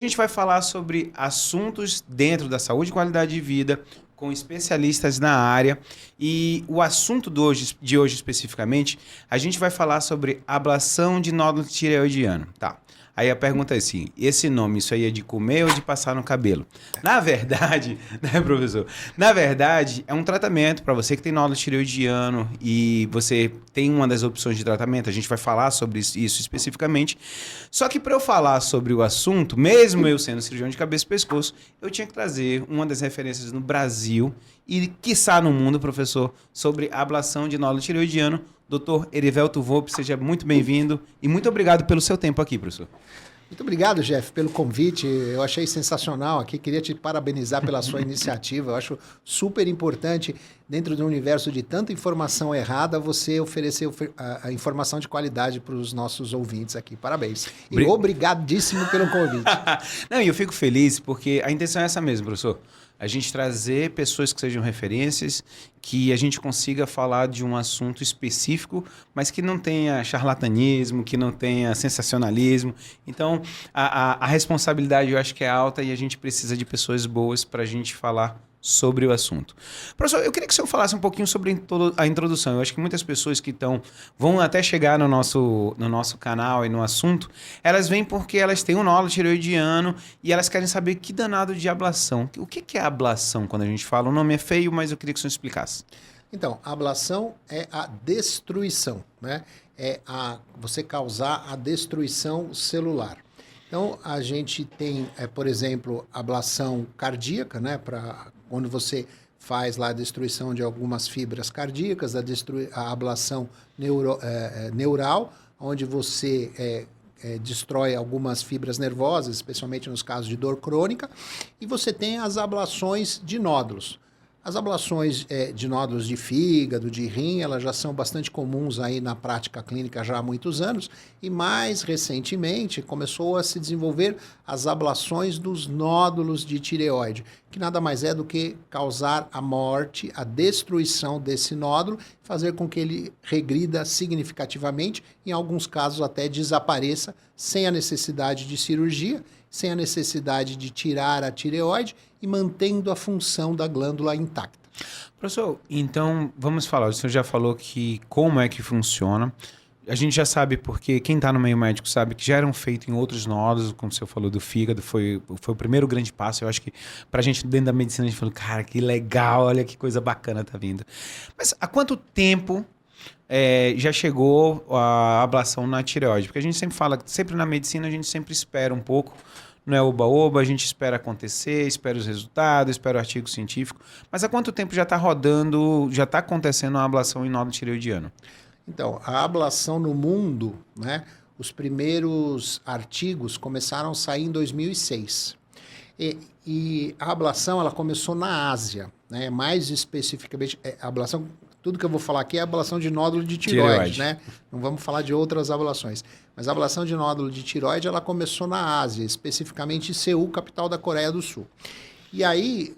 A gente vai falar sobre assuntos dentro da saúde e qualidade de vida, com especialistas na área. E o assunto de hoje especificamente, a gente vai falar sobre ablação de nódulo tireoidiano. Tá. Aí a pergunta é assim, esse nome, isso aí é de comer ou de passar no cabelo? Na verdade, né, professor? Na verdade, é um tratamento para você que tem nódulo tireoidiano e você tem uma das opções de tratamento, a gente vai falar sobre isso especificamente. Só que para eu falar sobre o assunto, mesmo eu sendo cirurgião de cabeça e pescoço, eu tinha que trazer uma das referências no Brasil e, quiçá, no mundo, professor, sobre ablação de nódulo tireoidiano. Dr. Erivelto Volpi, seja muito bem-vindo e muito obrigado pelo seu tempo aqui, professor. Muito obrigado, Jeff, pelo convite. Eu achei sensacional aqui. Queria te parabenizar pela sua iniciativa. Eu acho super importante, dentro do universo de tanta informação errada, você oferecer a informação de qualidade para os nossos ouvintes aqui. Parabéns. E obrigadíssimo pelo convite. Não, e eu fico feliz porque a intenção é essa mesmo, professor. A gente trazer pessoas que sejam referências, que a gente consiga falar de um assunto específico, mas que não tenha charlatanismo, que não tenha sensacionalismo. Então, a responsabilidade eu acho que é alta e a gente precisa de pessoas boas para a gente falar sobre o assunto. Professor, eu queria que o senhor falasse um pouquinho sobre a introdução. Eu acho que muitas pessoas que vão até chegar no nosso canal e no assunto, elas vêm porque elas têm um nódulo tireoidiano e elas querem saber que danado de ablação. O que é ablação quando a gente fala? O nome é feio, mas eu queria que o senhor explicasse. Então, a ablação é a destruição, né? É você causar a destruição celular. Então, a gente tem, por exemplo, ablação cardíaca, né? Quando você faz lá a destruição de algumas fibras cardíacas, a ablação neural, onde você destrói algumas fibras nervosas, especialmente nos casos de dor crônica, e você tem as ablações de nódulos. As ablações de nódulos de fígado, de rim, elas já são bastante comuns aí na prática clínica já há muitos anos e mais recentemente começou a se desenvolver as ablações dos nódulos de tireoide, que nada mais é do que causar a morte, a destruição desse nódulo, fazer com que ele regrida significativamente, em alguns casos até desapareça, sem a necessidade de cirurgia, sem a necessidade de tirar a tireoide e mantendo a função da glândula intacta. Professor, então vamos falar. O senhor já falou que como é que funciona. A gente já sabe porque quem está no meio médico sabe que já eram feitos em outros nódulos, como o senhor falou do fígado, foi o primeiro grande passo. Eu acho que para a gente dentro da medicina a gente falou, cara, que legal, olha que coisa bacana tá vindo. Mas há quanto tempo já chegou a ablação na tireoide? Porque a gente sempre fala, sempre na medicina a gente sempre espera um pouco. Não é oba-oba, a gente espera acontecer, espera os resultados, espera o artigo científico. Mas há quanto tempo já está rodando, já está acontecendo a ablação em nódulo tireoidiano? Então, a ablação no mundo, né, os primeiros artigos começaram a sair em 2006. E a ablação ela começou na Ásia, né, mais especificamente, a ablação, tudo que eu vou falar aqui é a ablação de nódulo de tireoide, né? Não vamos falar de outras ablações. Mas a ablação de nódulo de tireoide, ela começou na Ásia, especificamente em Seul, capital da Coreia do Sul. E aí,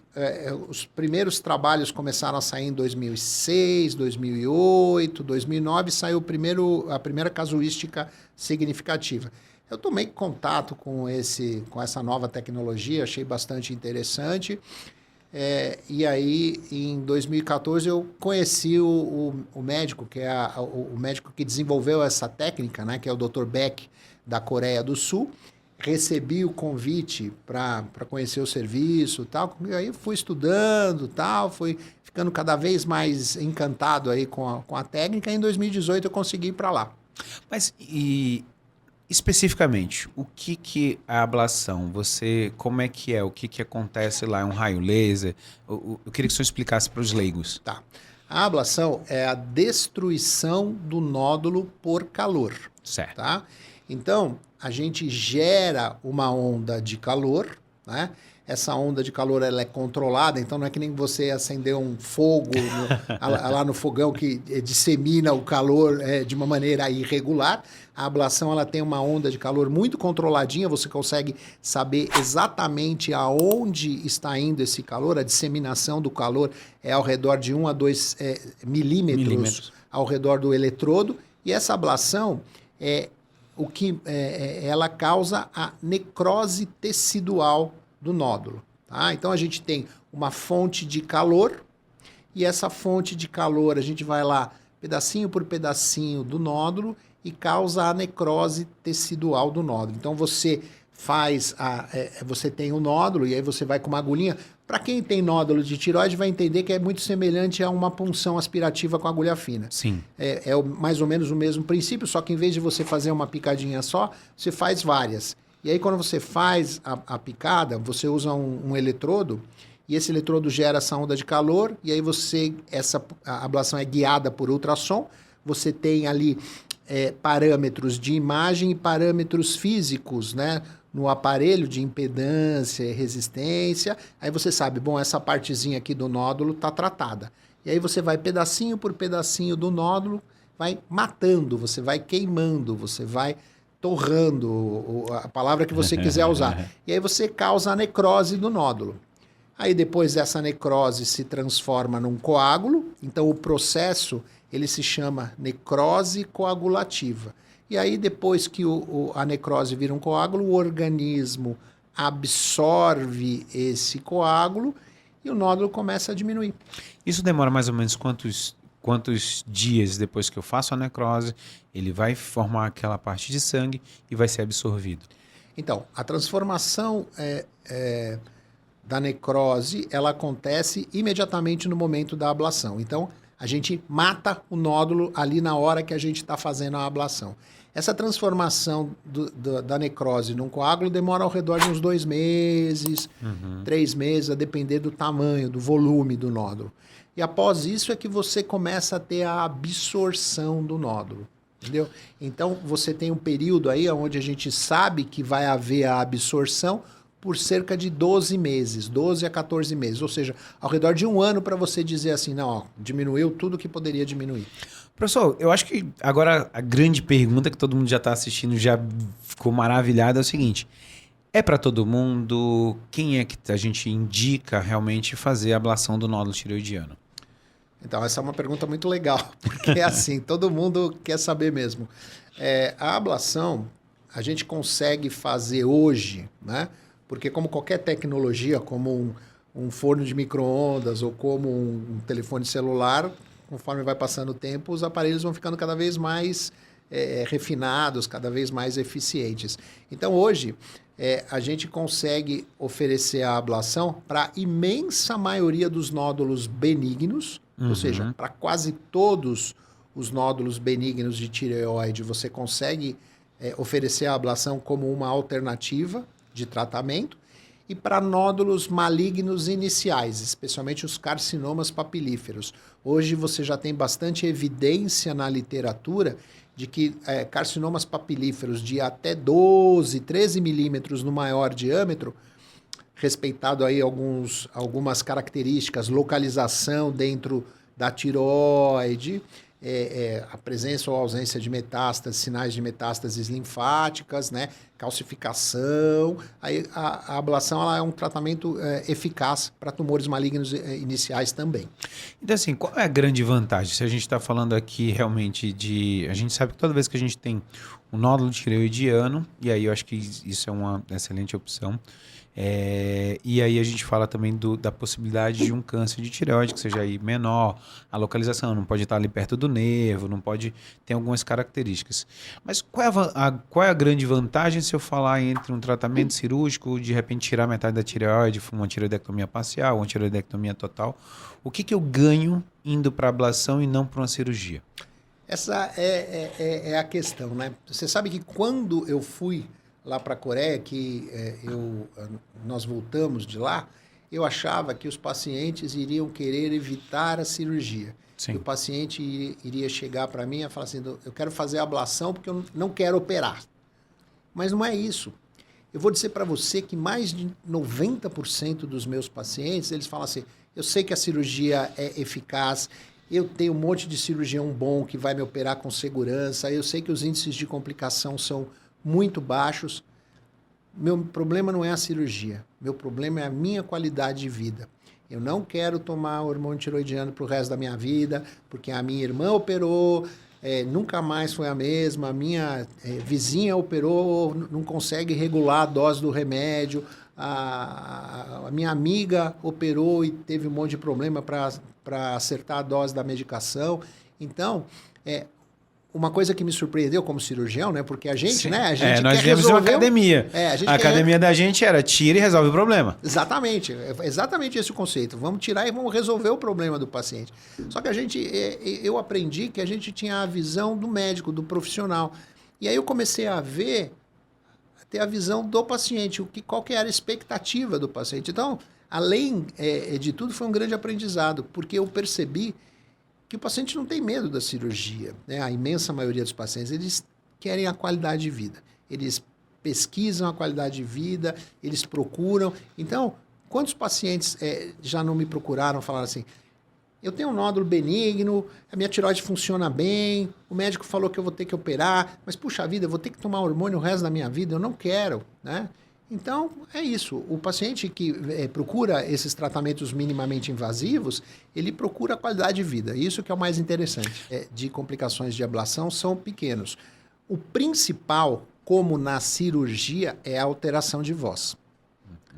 os primeiros trabalhos começaram a sair em 2006, 2008, 2009, saiu a primeira casuística significativa. Eu tomei contato com essa nova tecnologia, achei bastante interessante. E aí, em 2014, eu conheci o médico, que é o médico que desenvolveu essa técnica, né, que é o Dr. Beck, da Coreia do Sul. Recebi o convite para conhecer o serviço, tal. E aí fui estudando, tal, fui ficando cada vez mais encantado aí com a técnica. E em 2018 eu consegui ir para lá. Mas especificamente, o que é a ablação? Como é que é? O que acontece lá? É um raio laser? Eu queria que o senhor explicasse para os leigos. Tá. A ablação é a destruição do nódulo por calor. Certo. Tá? Então, a gente gera uma onda de calor, né? Essa onda de calor ela é controlada, então não é que nem você acender um fogo lá no fogão que dissemina o calor de uma maneira irregular. A ablação ela tem uma onda de calor muito controladinha, você consegue saber exatamente aonde está indo esse calor, a disseminação do calor é ao redor de 1 a 2 milímetros ao redor do eletrodo, e essa ablação ela causa a necrose tecidual do nódulo. Tá? Então a gente tem uma fonte de calor, e essa fonte de calor a gente vai lá pedacinho por pedacinho do nódulo e causa a necrose tecidual do nódulo. Então você você tem um nódulo e aí você vai com uma agulhinha. Para quem tem nódulo de tireoide vai entender que é muito semelhante a uma punção aspirativa com agulha fina. Sim. Mais ou menos o mesmo princípio, só que em vez de você fazer uma picadinha só, você faz várias. E aí quando você faz a picada, você usa um eletrodo, e esse eletrodo gera essa onda de calor, e aí a ablação é guiada por ultrassom, você tem ali parâmetros de imagem e parâmetros físicos, né? No aparelho de impedância e resistência, aí você sabe, bom, essa partezinha aqui do nódulo está tratada. E aí você vai pedacinho por pedacinho do nódulo, vai matando, você vai queimando, você vai torrando, a palavra que você quiser usar. E aí você causa a necrose do nódulo. Aí depois essa necrose se transforma num coágulo, então o processo ele se chama necrose coagulativa. E aí depois que a necrose vira um coágulo, o organismo absorve esse coágulo e o nódulo começa a diminuir. Isso demora mais ou menos quantos dias depois que eu faço a necrose, ele vai formar aquela parte de sangue e vai ser absorvido? Então, a transformação da necrose, ela acontece imediatamente no momento da ablação. Então, a gente mata o nódulo ali na hora que a gente está fazendo a ablação. Essa transformação da necrose num coágulo demora ao redor de uns 2 meses, 3 meses, a depender do tamanho, do volume do nódulo. E após isso é que você começa a ter a absorção do nódulo. Entendeu? Então, você tem um período aí onde a gente sabe que vai haver a absorção por cerca de 12 meses, 12 a 14 meses. Ou seja, ao redor de 1 ano para você dizer assim, não, ó, diminuiu tudo que poderia diminuir. Professor, eu acho que agora a grande pergunta que todo mundo já está assistindo, já ficou maravilhado, é o seguinte. É para todo mundo? Quem é que a gente indica realmente fazer a ablação do nódulo tireoidiano? Então, essa é uma pergunta muito legal, porque é assim, todo mundo quer saber mesmo. A ablação, a gente consegue fazer hoje, né? Porque como qualquer tecnologia, como um forno de micro-ondas ou como um telefone celular, conforme vai passando o tempo, os aparelhos vão ficando cada vez mais refinados, cada vez mais eficientes. Então, hoje, a gente consegue oferecer a ablação para a imensa maioria dos nódulos benignos, ou seja, para quase todos os nódulos benignos de tireoide, você consegue oferecer a ablação como uma alternativa de tratamento, e para nódulos malignos iniciais, especialmente os carcinomas papilíferos. Hoje você já tem bastante evidência na literatura de que carcinomas papilíferos de até 12, 13 milímetros no maior diâmetro, respeitado aí algumas características, localização dentro da tireoide, a presença ou ausência de metástases, sinais de metástases linfáticas, né? Calcificação. Aí a ablação ela é um tratamento eficaz para tumores malignos iniciais também. Então, assim, qual é a grande vantagem? Se a gente está falando aqui realmente de... A gente sabe que toda vez que a gente tem um nódulo tireoidiano, e aí eu acho que isso é uma excelente opção, e aí a gente fala também da possibilidade de um câncer de tireoide que seja aí menor, a localização não pode estar ali perto do nervo, não pode ter algumas características. Mas qual é a grande vantagem se eu falar entre um tratamento cirúrgico, de repente tirar metade da tireoide, uma tireoidectomia parcial, uma tireoidectomia total? O que eu ganho indo para ablação e não para uma cirurgia? Essa é a questão, né? Você sabe que quando eu fui lá para a Coreia, que nós voltamos de lá, eu achava que os pacientes iriam querer evitar a cirurgia. Sim. E o paciente iria chegar para mim e falar assim, eu quero fazer a ablação porque eu não quero operar. Mas não é isso. Eu vou dizer para você que mais de 90% dos meus pacientes, eles falam assim, eu sei que a cirurgia é eficaz, eu tenho um monte de cirurgião bom que vai me operar com segurança, eu sei que os índices de complicação são muito baixos. Meu problema não é a cirurgia. Meu problema é a minha qualidade de vida. Eu não quero tomar hormônio tiroidiano para o resto da minha vida, porque a minha irmã operou nunca mais foi a mesma, a minha vizinha operou, não consegue regular a dose do remédio, a minha amiga operou e teve um monte de problema para acertar a dose da medicação. Então, uma coisa que me surpreendeu como cirurgião, né? Porque a gente, né? A gente nós viemos de uma academia. A academia da gente era tira e resolve o problema. Exatamente. É exatamente esse o conceito. Vamos tirar e vamos resolver o problema do paciente. Só que eu aprendi que a gente tinha a visão do médico, do profissional. E aí eu comecei a ter a visão do paciente, qual que era a expectativa do paciente. Então, além de tudo, foi um grande aprendizado, porque eu percebi que o paciente não tem medo da cirurgia, né? A imensa maioria dos pacientes, eles querem a qualidade de vida. Eles pesquisam a qualidade de vida, eles procuram. Então, quantos pacientes já não me procuraram, falaram assim, eu tenho um nódulo benigno, a minha tireoide funciona bem, o médico falou que eu vou ter que operar, mas puxa vida, eu vou ter que tomar hormônio o resto da minha vida, eu não quero, né? Então, é isso. O paciente que procura esses tratamentos minimamente invasivos, ele procura qualidade de vida. Isso que é o mais interessante. De complicações de ablação são pequenos. O principal, como na cirurgia, é a alteração de voz.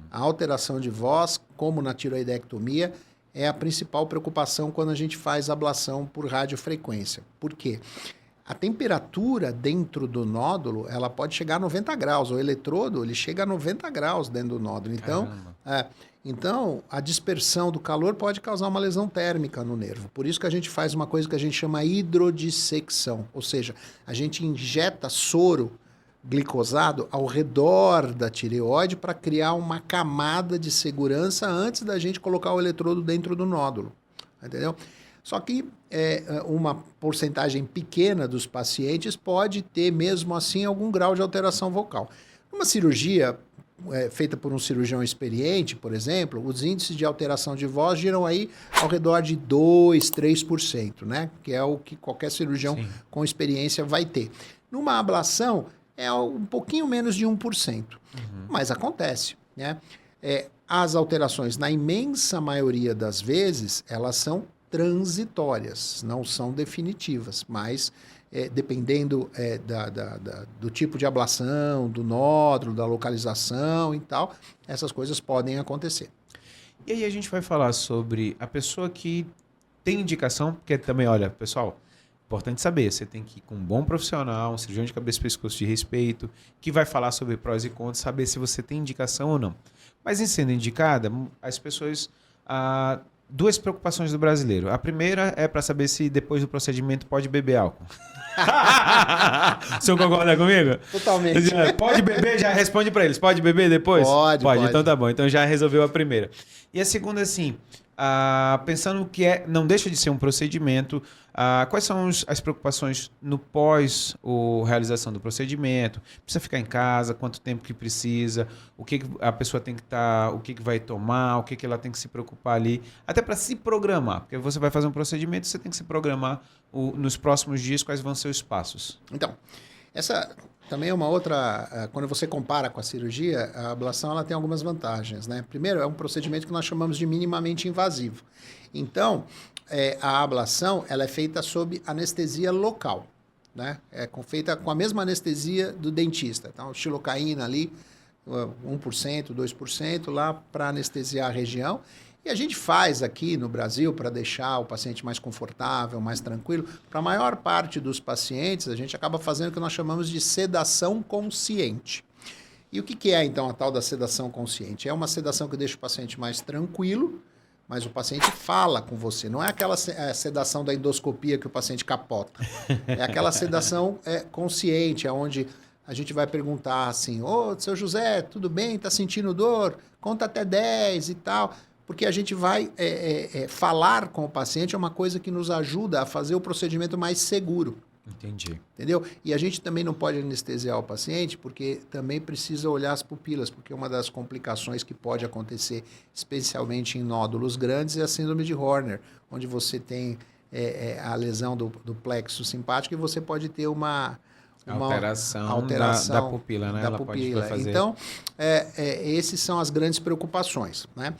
A alteração de voz, como na tiroidectomia, é a principal preocupação quando a gente faz ablação por radiofrequência. Por quê? A temperatura dentro do nódulo, ela pode chegar a 90 graus. O eletrodo, ele chega a 90 graus dentro do nódulo. Então, a dispersão do calor pode causar uma lesão térmica no nervo. Por isso que a gente faz uma coisa que a gente chama hidrodissecção. Ou seja, a gente injeta soro glicosado ao redor da tireoide para criar uma camada de segurança antes da gente colocar o eletrodo dentro do nódulo. Entendeu? Só que uma porcentagem pequena dos pacientes pode ter, mesmo assim, algum grau de alteração vocal. Uma cirurgia feita por um cirurgião experiente, por exemplo, os índices de alteração de voz giram aí ao redor de 2%, 3%, né? Que é o que qualquer cirurgião com experiência vai ter. Numa ablação, é um pouquinho menos de 1%. Mas acontece, né? As alterações, na imensa maioria das vezes, elas são transitórias, não são definitivas, mas dependendo do tipo de ablação, do nódulo, da localização e tal, essas coisas podem acontecer. E aí a gente vai falar sobre a pessoa que tem indicação, porque também, olha, pessoal, importante saber, você tem que ir com um bom profissional, um cirurgião de cabeça e pescoço de respeito, que vai falar sobre prós e contras, saber se você tem indicação ou não. Mas em sendo indicada, as pessoas... duas preocupações do brasileiro. A primeira é para saber se depois do procedimento pode beber álcool. O senhor concorda comigo? Totalmente. Pode beber? Já responde para eles. Pode beber depois? Pode. Então tá bom. Então já resolveu a primeira. E a segunda, assim, pensando que não deixa de ser um procedimento, quais são as preocupações no pós realização do procedimento? Precisa ficar em casa? Quanto tempo que precisa? O que a pessoa tem que estar, o que vai tomar? O que ela tem que se preocupar ali? Até para se programar, porque você vai fazer um procedimento, você tem que se programar nos próximos dias quais vão ser os passos. Então, essa também é uma outra... Quando você compara com a cirurgia, a ablação ela tem algumas vantagens, né? Primeiro, é um procedimento que nós chamamos de minimamente invasivo. Então, a ablação ela é feita sob anestesia local, né? Feita com a mesma anestesia do dentista. Então, xilocaína ali, 1%, 2% lá para anestesiar a região. E a gente faz aqui no Brasil para deixar o paciente mais confortável, mais tranquilo. Para a maior parte dos pacientes, a gente acaba fazendo o que nós chamamos de sedação consciente. E o que é, então, a tal da sedação consciente? É uma sedação que deixa o paciente mais tranquilo, mas o paciente fala com você. Não é aquela sedação da endoscopia que o paciente capota. É aquela sedação consciente, onde a gente vai perguntar assim, seu José, tudo bem? Está sentindo dor? Conta até 10 e tal. Porque a gente vai falar com o paciente é uma coisa que nos ajuda a fazer o procedimento mais seguro. Entendi. Entendeu? E a gente também não pode anestesiar o paciente porque também precisa olhar as pupilas, porque uma das complicações que pode acontecer, especialmente em nódulos grandes, é a síndrome de Horner, onde você tem a lesão do plexo simpático e você pode ter uma alteração da pupila, né? Da pupila. Então, essas são as grandes preocupações, né?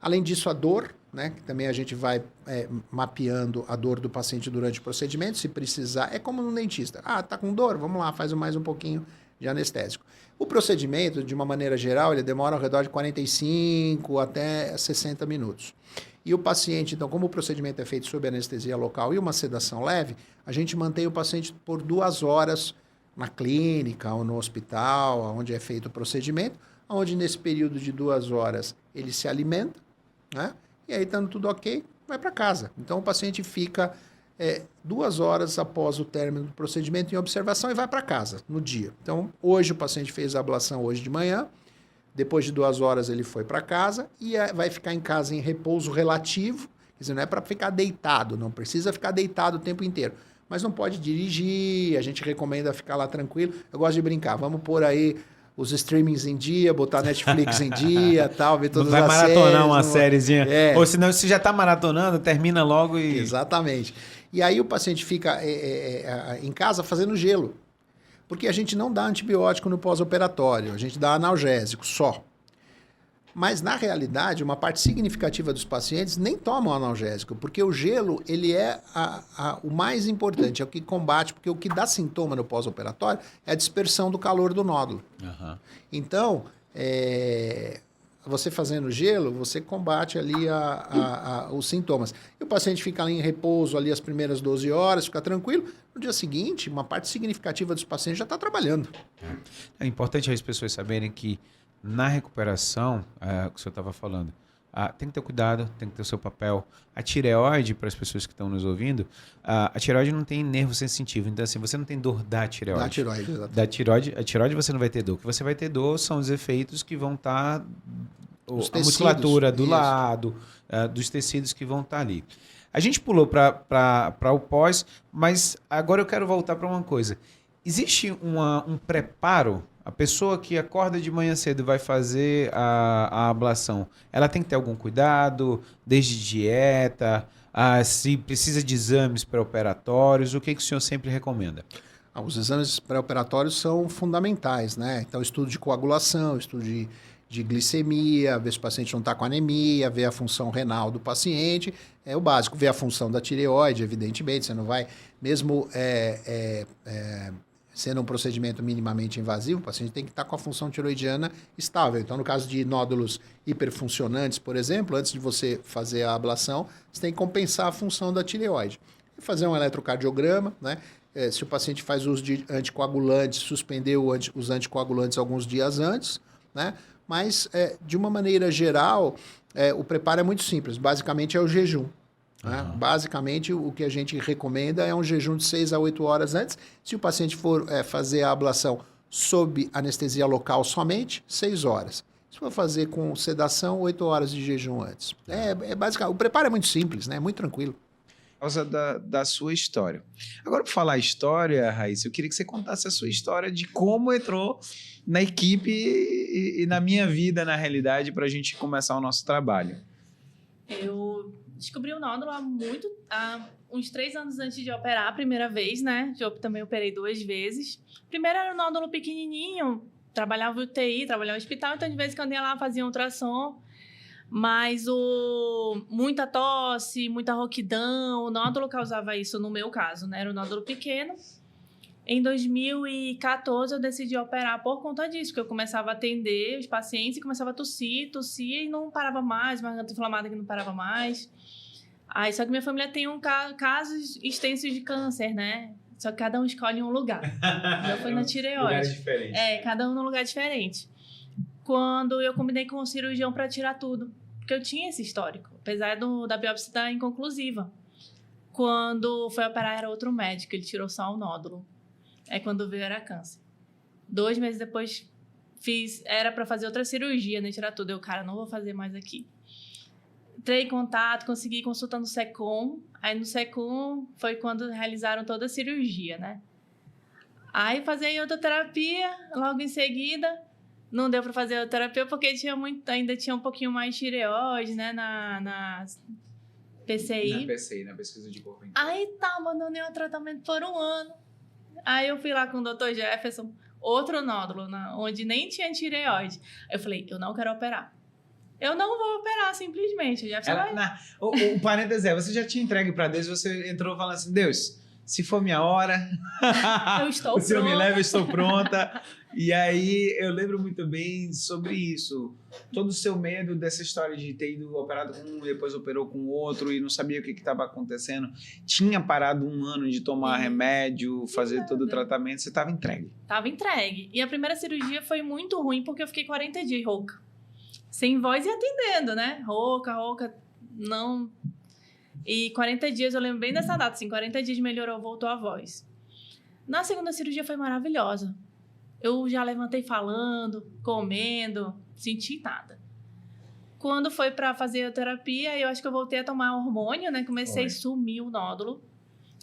Além disso, a dor, né? Que também a gente vai mapeando a dor do paciente durante o procedimento, se precisar. É como no dentista. Ah, tá com dor? Vamos lá, faz mais um pouquinho de anestésico. O procedimento, de uma maneira geral, ele demora ao redor de 45 até 60 minutos. E o paciente, então, como o procedimento é feito sob anestesia local e uma sedação leve, a gente mantém o paciente por 2 horas na clínica ou no hospital, onde é feito o procedimento, onde nesse período de 2 horas ele se alimenta, né? E aí, estando tudo ok, vai para casa. Então, o paciente fica 2 horas após o término do procedimento em observação e vai para casa no dia. Então, hoje o paciente fez a ablação hoje de manhã, depois de 2 horas ele foi para casa e vai ficar em casa em repouso relativo, quer dizer, não é para ficar deitado, não precisa ficar deitado o tempo inteiro. Mas não pode dirigir, a gente recomenda ficar lá tranquilo. Eu gosto de brincar, vamos pôr aí os streamings em dia, botar Netflix em dia, tal, ver todas vai as séries. Vai maratonar uma sériezinha. É. Ou senão, se já está maratonando, termina logo e... Exatamente. E aí o paciente fica em casa fazendo gelo. Porque a gente não dá antibiótico no pós-operatório, a gente dá analgésico só. Mas, na realidade, uma parte significativa dos pacientes nem tomam analgésico, porque o gelo ele é o mais importante, é o que combate, porque o que dá sintoma no pós-operatório é a dispersão do calor do nódulo. Uhum. Então, você fazendo gelo, você combate ali os sintomas. E o paciente fica ali em repouso ali as primeiras 12 horas, fica tranquilo. No dia seguinte, uma parte significativa dos pacientes já está trabalhando. É importante as pessoas saberem que na recuperação, que o senhor estava falando, tem que ter cuidado, tem que ter o seu papel. A tireoide, para as pessoas que estão nos ouvindo, a tireoide não tem nervo sensitivo. Então, assim, você não tem dor da tireoide. Da tireoide, exatamente. A tireoide você não vai ter dor. O que você vai ter dor são os efeitos que vão estar... a musculatura do lado, dos tecidos que vão estar ali. A gente pulou para o pós, mas agora eu quero voltar para uma coisa. Existe um preparo? A pessoa que acorda de manhã cedo e vai fazer a ablação, ela tem que ter algum cuidado, desde dieta, se precisa de exames pré-operatórios, o que o senhor sempre recomenda? Os exames pré-operatórios são fundamentais, né? Então, estudo de coagulação, estudo de glicemia, ver se o paciente não está com anemia, ver a função renal do paciente, é o básico, ver a função da tireoide, evidentemente, você não vai, mesmo sendo um procedimento minimamente invasivo, o paciente tem que estar com a função tiroidiana estável. Então, no caso de nódulos hiperfuncionantes, por exemplo, antes de você fazer a ablação, você tem que compensar a função da tireoide. E fazer um eletrocardiograma, né? Se o paciente faz uso de anticoagulantes, suspender os anticoagulantes alguns dias antes, né? Mas, de uma maneira geral, o preparo é muito simples. Basicamente, é o jejum. Né? Basicamente, o que a gente recomenda é um jejum de 6 a 8 horas antes. Se o paciente for fazer a ablação sob anestesia local somente, 6 horas. Se for fazer com sedação, 8 horas de jejum antes. Basicamente, o preparo é muito simples, né? Muito tranquilo. Por causa da sua história. Agora, por falar história, Raíssa, eu queria que você contasse a sua história de como entrou na equipe e na minha vida, na realidade, para a gente começar o nosso trabalho. Eu descobri o nódulo há uns 3 anos antes de operar a primeira vez, né? Eu também operei 2 vezes. Primeiro era um nódulo pequenininho, trabalhava em UTI, trabalhava no hospital, então de vez em quando ia lá, fazia um ultrassom. Mas muita tosse, muita rouquidão, o nódulo causava isso no meu caso, né? Era um nódulo pequeno. Em 2014, eu decidi operar por conta disso, porque eu começava a atender os pacientes e começava a tossir e não parava mais, uma garganta inflamada que não parava mais. Aí, só que minha família tem casos extensos de câncer, né? Só que cada um escolhe um lugar. Eu fui na tireoide. Lugares diferentes. Cada um num lugar diferente. Quando eu combinei com um cirurgião para tirar tudo, porque eu tinha esse histórico, apesar da biópsia estar inconclusiva. Quando foi operar, era outro médico, ele tirou só o nódulo. Aí quando veio era câncer. 2 meses depois era para fazer outra cirurgia, né? Tirar tudo. Cara, não vou fazer mais aqui. Entrei em contato, consegui consulta no SECOM. Aí no SECOM foi quando realizaram toda a cirurgia, né? Aí fazia outra terapia, logo em seguida. Não deu para fazer a terapia porque ainda tinha um pouquinho mais de tireoide, né? Na PCI. Na PCI, na pesquisa de corpo inteiro. Aí abandonei o tratamento por 1 ano. Aí eu fui lá com o Dr. Jefferson, outro nódulo, onde nem tinha tireoide. Aí eu falei, eu não quero operar. eu não vou operar simplesmente. Já O parênteses você já tinha entregue para Deus, você entrou falando assim, Deus, se for minha hora, eu estou o Senhor pronta. me leva, eu estou pronta. E aí eu lembro muito bem sobre isso. Todo o seu medo dessa história de ter ido operado com um, depois operou com o outro e não sabia o que estava acontecendo. Tinha parado 1 ano de tomar remédio, fazer todo o tratamento, você estava entregue. Estava entregue. E a primeira cirurgia foi muito ruim porque eu fiquei 40 dias rouca. Sem voz e atendendo, né? Rouca, não... E 40 dias, eu lembro bem dessa data, assim, 40 dias melhorou, voltou a voz. Na segunda cirurgia foi maravilhosa. Eu já levantei falando, comendo, senti nada. Quando foi para fazer a terapia, eu acho que eu voltei a tomar hormônio, né? Comecei a sumir o nódulo.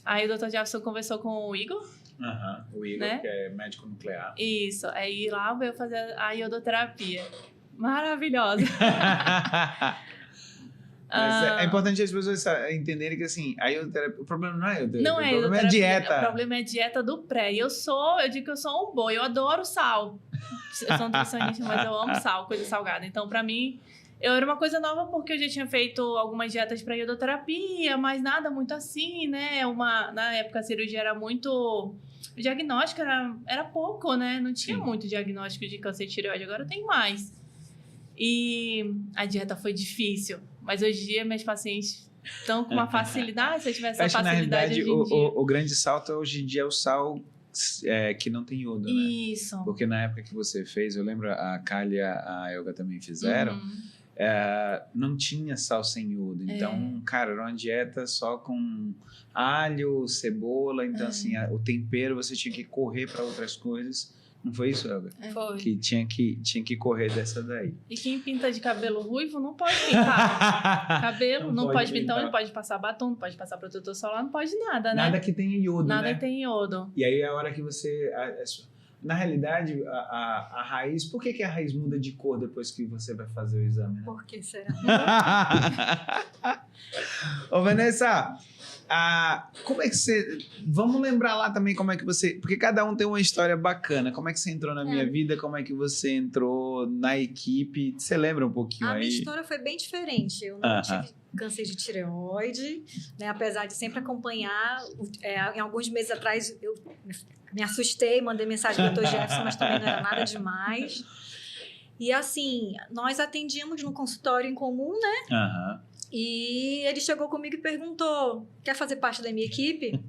Aí o Dr. Jefferson conversou com o Igor. O Igor, né? Que é médico nuclear. Isso. Aí lá veio fazer a iodoterapia. Maravilhosa. Mas é importante as pessoas entenderem que assim, a iodoterapia, o problema não é a iodoterapia, não é o problema é a dieta. O problema é a dieta do pré. Eu digo que eu sou um boi, eu adoro sal. Eu sou nutricionista, mas eu amo sal, coisa salgada. Então, pra mim, eu era uma coisa nova porque eu já tinha feito algumas dietas para iodoterapia, mas nada muito assim, né? Na época a cirurgia era muito... O diagnóstico era pouco, né? Não tinha muito diagnóstico de câncer de tireoide, agora tem mais. E a dieta foi difícil. Mas hoje em dia, meus pacientes estão com uma facilidade. Se eu tivesse essa facilidade hoje em dia... O grande salto hoje em dia é o sal que não tem iodo, né? Isso. Porque na época que você fez, eu lembro, a Kália e a Elga também fizeram, não tinha sal sem iodo. Então, cara, era uma dieta só com alho, cebola. Então, assim, o tempero você tinha que correr para outras coisas. Não foi isso, Elga? Foi. Que tinha que correr dessa daí. E quem pinta de cabelo ruivo não pode pintar. Cabelo não pode pintar, não pode passar batom, não pode passar protetor solar, não pode nada, né? Nada que tenha iodo, Nada né? que tenha iodo. E aí é a hora que você... Na realidade, a raiz... Por que a raiz muda de cor depois que você vai fazer o exame, né? Por que será? Ô, Vanessa... como é que você... Vamos lembrar lá também como é que você... Porque cada um tem uma história bacana. Como é que você entrou na minha vida? Como é que você entrou na equipe? Você lembra um pouquinho aí? A minha história foi bem diferente. Eu não tive câncer de tireoide, né? Apesar de sempre acompanhar. Em alguns meses atrás, eu me assustei, mandei mensagem para o Dr. Jefferson, mas também não era nada demais. E assim, nós atendíamos no consultório em comum, né? E ele chegou comigo e perguntou, quer fazer parte da minha equipe?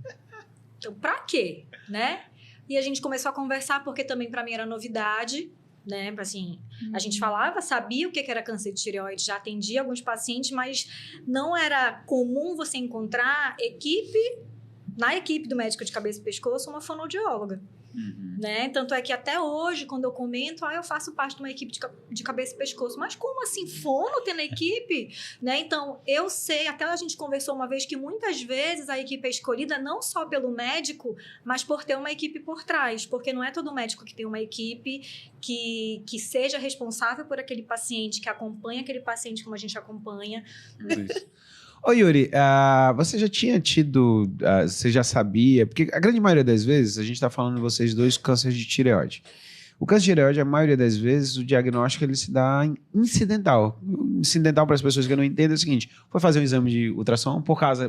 Então, pra quê? Né? E a gente começou a conversar, porque também pra mim era novidade, né? Assim, a gente falava, sabia o que era câncer de tireoide, já atendia alguns pacientes, mas não era comum você encontrar na equipe do médico de cabeça e pescoço, uma fonoaudióloga. Né? Tanto é que até hoje, quando eu comento, eu faço parte de uma equipe de cabeça e pescoço. Mas como assim, fono tem na equipe? Né? Então, eu sei, até a gente conversou uma vez, que muitas vezes a equipe é escolhida não só pelo médico, mas por ter uma equipe por trás. Porque não é todo médico que tem uma equipe que seja responsável por aquele paciente, que acompanha aquele paciente como a gente acompanha. Isso. Ô Yuri, você já tinha tido, você já sabia, porque a grande maioria das vezes, a gente está falando de vocês dois, câncer de tireoide. O câncer de tireoide, a maioria das vezes, o diagnóstico ele se dá incidental. Incidental para as pessoas que não entendem é o seguinte, foi fazer um exame de ultrassom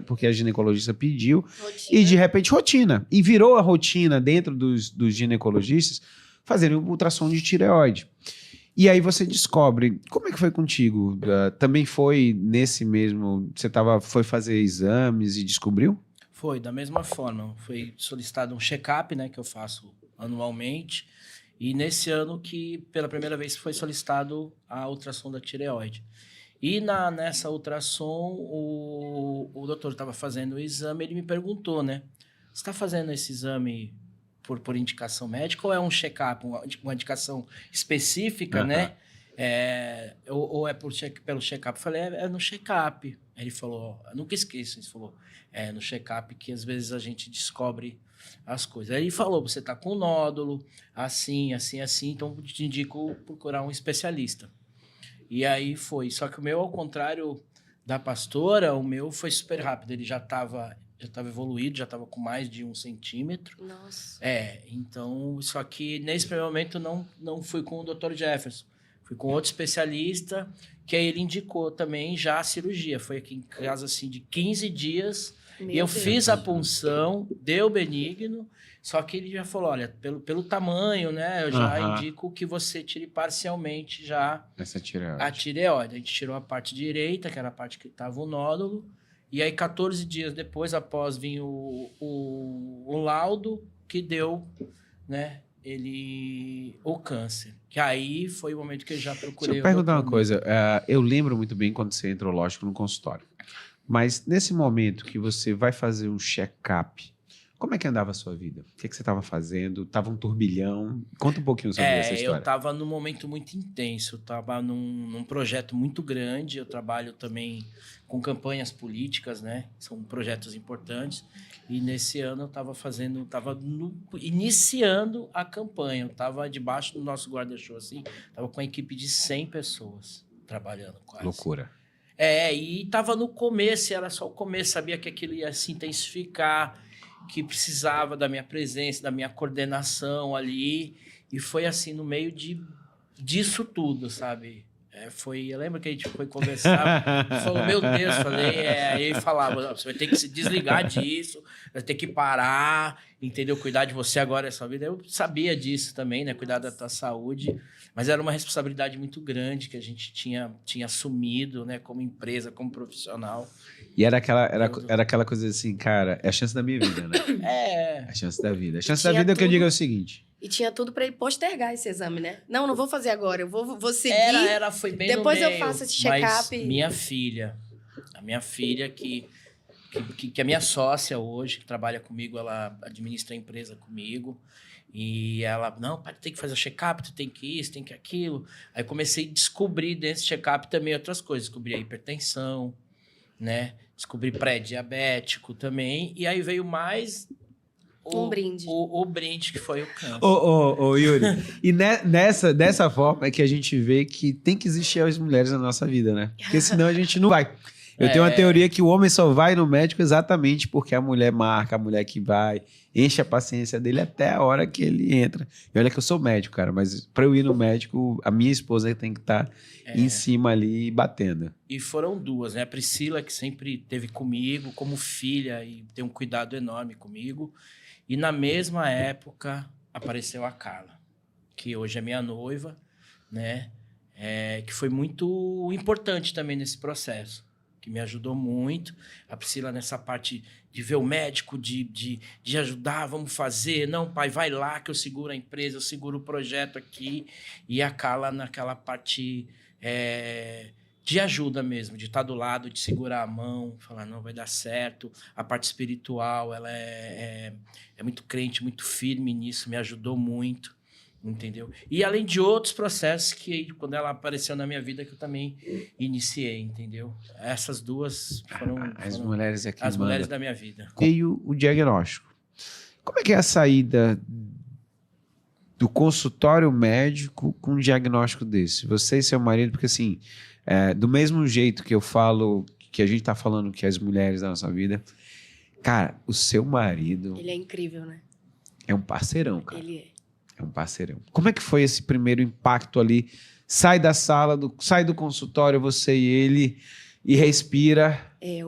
porque a ginecologista pediu, e de repente rotina. E virou a rotina dentro dos ginecologistas fazerem o ultrassom de tireoide. E aí você descobre, como é que foi contigo? Também foi nesse mesmo, você foi fazer exames e descobriu? Foi, da mesma forma. Foi solicitado um check-up, né, que eu faço anualmente. E nesse ano que, pela primeira vez, foi solicitado a ultrassom da tireoide. E nessa ultrassom, o doutor estava fazendo o exame, ele me perguntou, né? Você está fazendo esse exame por indicação médica ou é um check-up, uma indicação específica, né? Ou é pelo check-up? Eu falei, é no check-up. Ele falou, nunca esqueço, ele falou, é no check-up que às vezes a gente descobre as coisas. Aí ele falou, você está com nódulo, assim, então eu te indico procurar um especialista. E aí foi, só que o meu, ao contrário da pastora, o meu foi super rápido, ele já estava evoluído, já estava com mais de 1 centímetro. Nossa. Então, só que nesse primeiro momento não fui com o Dr. Jefferson, Fui com outro especialista, que aí ele indicou também já a cirurgia. Foi aqui em casa, assim, de 15 dias. Meu E eu Deus. fiz a punção, deu benigno, só que ele já falou, olha, pelo tamanho, né, eu já indico que você tire parcialmente já Essa tireoide. a tireoide. A gente tirou a parte direita, que era a parte que estava o nódulo, e aí 14 dias depois, após vir o laudo, que deu, né, o câncer. Que aí foi o momento que eu já procurei. Deixa eu perguntar uma coisa. Eu lembro muito bem quando você entrou, lógico, no consultório. Mas nesse momento que você vai fazer um check-up, como é que andava a sua vida? O que você estava fazendo? Tava um turbilhão? Conta um pouquinho sobre essa história. Eu estava num momento muito intenso. Eu estava num projeto muito grande. Eu trabalho também com campanhas políticas, né? São projetos importantes. E nesse ano eu estava iniciando a campanha. Eu estava debaixo do nosso guarda-chuva, assim. Estava com uma equipe de 100 pessoas trabalhando quase. Loucura. E estava no começo, era só o começo. Sabia que aquilo ia se intensificar, que precisava da minha presença, da minha coordenação ali. E foi assim, no meio disso tudo, sabe? Eu lembro que a gente foi conversar, falou, meu Deus, aí ele falava, você vai ter que se desligar disso, vai ter que parar, entendeu? Cuidar de você agora, essa vida. Eu sabia disso também, né? Cuidar da tua saúde, mas era uma responsabilidade muito grande que a gente tinha assumido, né? Como empresa, como profissional. E era aquela coisa assim, cara, é a chance da minha vida, né? A chance da vida. A chance da vida que eu digo é o seguinte... E tinha tudo para ele postergar esse exame, né? Não vou fazer agora, eu vou seguir. Foi bem depois no meio, eu faço esse check-up. A minha filha que é minha sócia hoje, que trabalha comigo, ela administra a empresa comigo. E ela, não, pai, tu tem que fazer o check-up, tu tem que isso, tem que aquilo. Aí comecei a descobrir desse check-up também outras coisas. Descobri a hipertensão, né? Descobri pré-diabético também. E aí veio mais... Um brinde. O brinde que foi o câncer. Ô, Yuri, e dessa forma é que a gente vê que tem que existir as mulheres na nossa vida, né? Porque senão a gente não vai. Eu tenho uma teoria que o homem só vai no médico exatamente porque a mulher marca, a mulher que vai, enche a paciência dele até a hora que ele entra. E olha que eu sou médico, cara, mas pra eu ir no médico, a minha esposa tem que estar em cima ali batendo. E foram duas, né? A Priscila, que sempre esteve comigo como filha e tem um cuidado enorme comigo. E na mesma época apareceu a Carla, que hoje é minha noiva, né? Que foi muito importante também nesse processo, que me ajudou muito. A Priscila nessa parte de ver o médico, de ajudar, vamos fazer. Não, pai, vai lá que eu seguro a empresa, eu seguro o projeto aqui. E a Carla naquela parte... de ajuda mesmo, de estar do lado, de segurar a mão, falar, não, vai dar certo. A parte espiritual, ela é muito crente, muito firme nisso, me ajudou muito, entendeu? E além de outros processos que, quando ela apareceu na minha vida, que eu também iniciei, entendeu? Essas duas foram As mulheres aqui as mulheres da minha vida. Veio o diagnóstico. Como é que é a saída do consultório médico com um diagnóstico desse? Você e seu marido, porque assim... do mesmo jeito que eu falo, que a gente tá falando que as mulheres da nossa vida, cara, o seu marido... Ele é incrível, né? É um parceirão, cara. Ele É um parceirão. Como é que foi esse primeiro impacto ali? Sai da sala, sai do consultório, você e ele, e respira.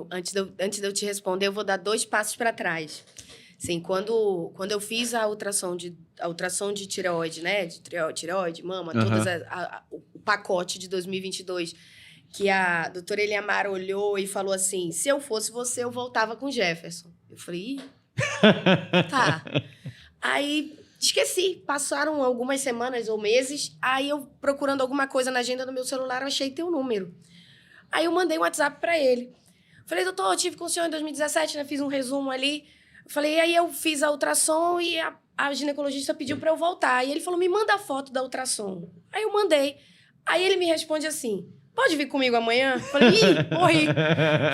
Antes de eu te responder, eu vou dar 2 passos para trás. Assim, quando eu fiz a ultrassom de tireoide, né? De tireoide, mama, todas o pacote de 2022, que a doutora Eliamara olhou e falou assim, se eu fosse você, eu voltava com o Jefferson. Eu falei, tá. Aí, esqueci. Passaram algumas semanas ou meses, aí eu, procurando alguma coisa na agenda do meu celular, eu achei teu número. Aí eu mandei um WhatsApp para ele. Falei, doutor, eu tive com o senhor em 2017, né? Fiz um resumo ali. Falei, aí eu fiz a ultrassom e a ginecologista pediu para eu voltar. E ele falou, me manda a foto da ultrassom. Aí eu mandei. Aí ele me responde assim, pode vir comigo amanhã? Falei, ih, morri.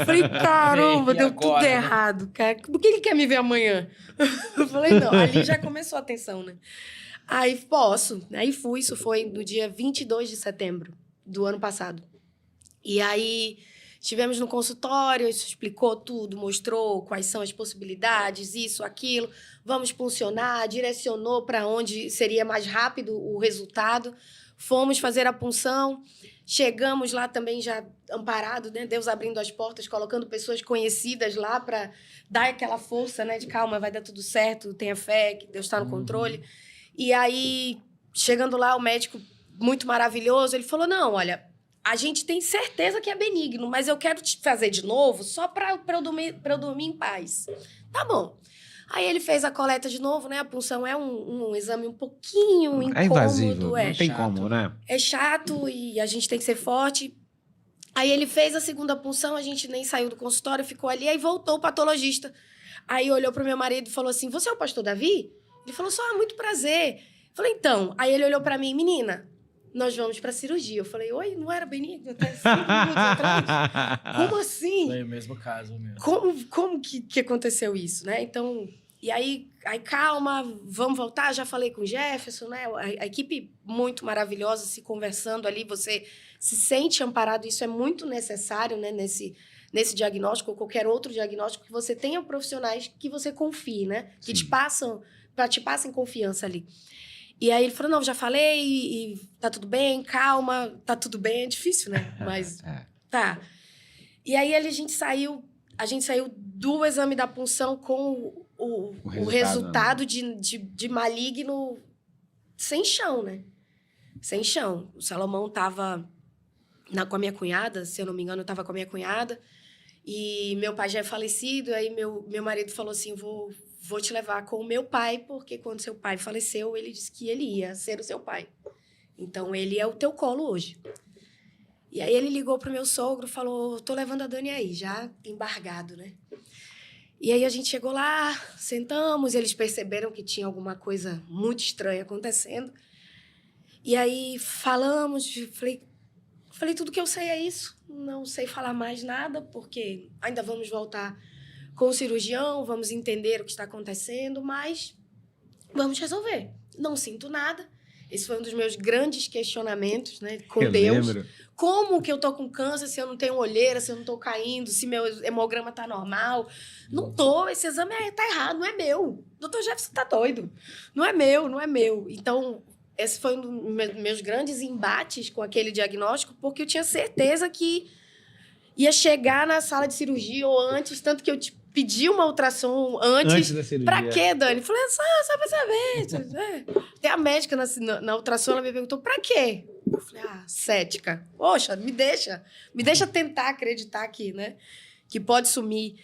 Falei, caramba, deu tudo errado, cara. Por que ele quer me ver amanhã? Eu falei, não, ali já começou a tensão, né? Aí, posso. Aí fui, isso foi no dia 22 de setembro do ano passado. E aí... Estivemos no consultório, isso explicou tudo, mostrou quais são as possibilidades, isso, aquilo. Vamos funcionar, direcionou para onde seria mais rápido o resultado. Fomos fazer a punção. Chegamos lá também já amparado, né? Deus abrindo as portas, colocando pessoas conhecidas lá para dar aquela força, né? De calma, vai dar tudo certo, tenha fé, que Deus está no controle. E aí, chegando lá, o médico, muito maravilhoso, ele falou, não, olha, a gente tem certeza que é benigno, mas eu quero te fazer de novo só para eu dormir em paz. Tá bom. Aí ele fez a coleta de novo, né? A punção é um exame um pouquinho incômodo. É invasivo, É não tem chato. como, né? É chato e a gente tem que ser forte. Aí ele fez a segunda punção, a gente nem saiu do consultório, ficou ali, aí voltou o patologista. Aí olhou pro meu marido e falou assim, você é o pastor Davi? Ele falou assim, muito prazer. Eu falei, então. Aí ele olhou pra mim, menina, nós vamos pra cirurgia. Eu falei, oi, não era benigno até 5 minutos atrás? Como assim? Foi o mesmo caso, meu. Como que aconteceu isso, né? Então, e aí calma, vamos voltar. Já falei com o Jefferson, né? A equipe muito maravilhosa, se conversando ali, você se sente amparado. Isso é muito necessário, né? Nesse diagnóstico ou qualquer outro diagnóstico, que você tenha profissionais que você confie, né? Que te passem confiança ali. E aí ele falou, não, já falei, e tá tudo bem, calma, tá tudo bem. É difícil, né? Mas tá. E aí a gente saiu do exame da punção com o resultado de maligno sem chão, né? Sem chão. O Salomão tava com a minha cunhada, se eu não me engano, eu tava com a minha cunhada, e meu pai já é falecido, aí meu marido falou assim, vou te levar com o meu pai, porque quando seu pai faleceu, ele disse que ele ia ser o seu pai. Então, ele é o teu colo hoje. E aí ele ligou pro meu sogro, falou, tô levando a Dani aí, já embargado, né? E aí a gente chegou lá, sentamos, eles perceberam que tinha alguma coisa muito estranha acontecendo. E aí falamos, falei, tudo que eu sei é isso, não sei falar mais nada, porque ainda vamos voltar com o cirurgião, vamos entender o que está acontecendo, mas vamos resolver. Não sinto nada. Esse foi um dos meus grandes questionamentos, né, com Deus. Lembro. Como que eu tô com câncer se eu não tenho olheira, se eu não tô caindo, se meu hemograma tá normal? Não tô, esse exame tá errado, não é meu. Dr. Jefferson tá doido. Não é meu. Então, esse foi um dos meus grandes embates com aquele diagnóstico, porque eu tinha certeza que ia chegar na sala de cirurgia ou antes, tanto que eu pedi uma ultrassom antes da cirurgia. Pra quê, Dani? Falei, só pra saber. Tem a médica na ultrassom, ela me perguntou, pra quê? Eu falei, cética. Poxa, me deixa tentar acreditar aqui, né? Que pode sumir.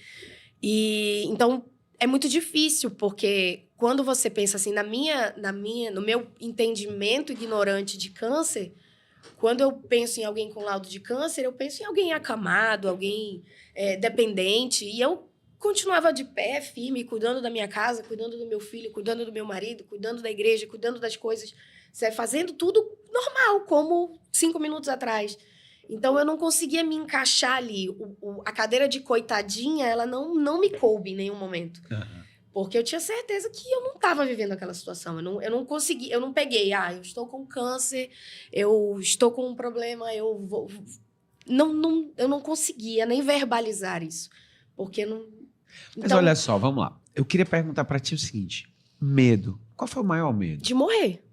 E, então, é muito difícil, porque quando você pensa assim, no meu entendimento ignorante de câncer, quando eu penso em alguém com laudo de câncer, eu penso em alguém acamado, alguém dependente, e eu continuava de pé, firme, cuidando da minha casa, cuidando do meu filho, cuidando do meu marido, cuidando da igreja, cuidando das coisas, fazendo tudo normal, como 5 minutos atrás. Então, eu não conseguia me encaixar ali. A cadeira de coitadinha, ela não me coube em nenhum momento. Uhum. Porque eu tinha certeza que eu não estava vivendo aquela situação. Eu não consegui, eu não peguei, eu estou com câncer, eu estou com um problema, eu não conseguia nem verbalizar isso. Porque não... Mas olha só, vamos lá. Eu queria perguntar para ti o seguinte, medo. Qual foi o maior medo? De morrer.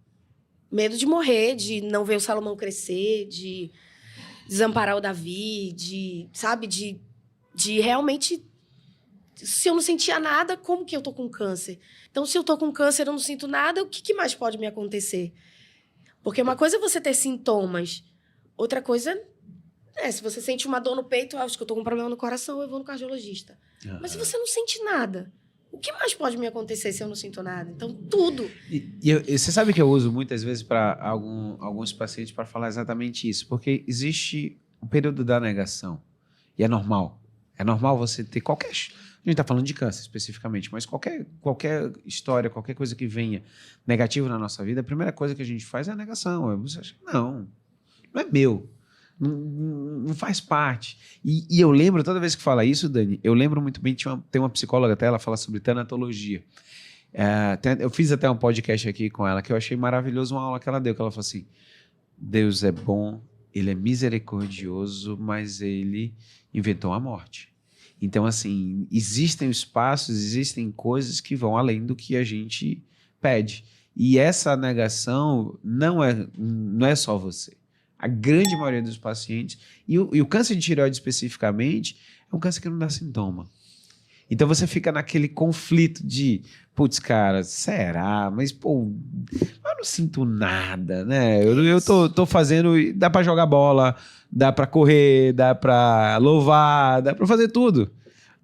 Medo de morrer, de não ver o Salomão crescer, de desamparar o Davi, de realmente... Se eu não sentia nada, como que eu tô com câncer? Então, se eu tô com câncer e eu não sinto nada, o que mais pode me acontecer? Porque uma coisa é você ter sintomas. Outra coisa é, se você sente uma dor no peito, acho que eu tô com um problema no coração, eu vou no cardiologista. Uhum. Mas se você não sente nada, o que mais pode me acontecer se eu não sinto nada? Então, tudo. E você sabe que eu uso muitas vezes para alguns pacientes para falar exatamente isso, porque existe um período da negação. E é normal. É normal você ter qualquer... A gente está falando de câncer especificamente, mas qualquer história, qualquer coisa que venha negativa na nossa vida, a primeira coisa que a gente faz é a negação. Você acha, não é meu, não faz parte. E eu lembro, toda vez que fala isso, Dani, eu lembro muito bem, tem uma psicóloga até, ela fala sobre tanatologia. Eu fiz até um podcast aqui com ela, que eu achei maravilhoso, uma aula que ela deu, que ela falou assim, Deus é bom, Ele é misericordioso, mas Ele inventou a morte. Então, assim, existem espaços, existem coisas que vão além do que a gente pede. E essa negação não é só você. A grande maioria dos pacientes, e o câncer de tireoide especificamente, é um câncer que não dá sintoma. Então você fica naquele conflito de, putz, cara, será? Mas, pô, eu não sinto nada, né? Eu tô fazendo, dá pra jogar bola, dá pra correr, dá pra louvar, dá pra fazer tudo.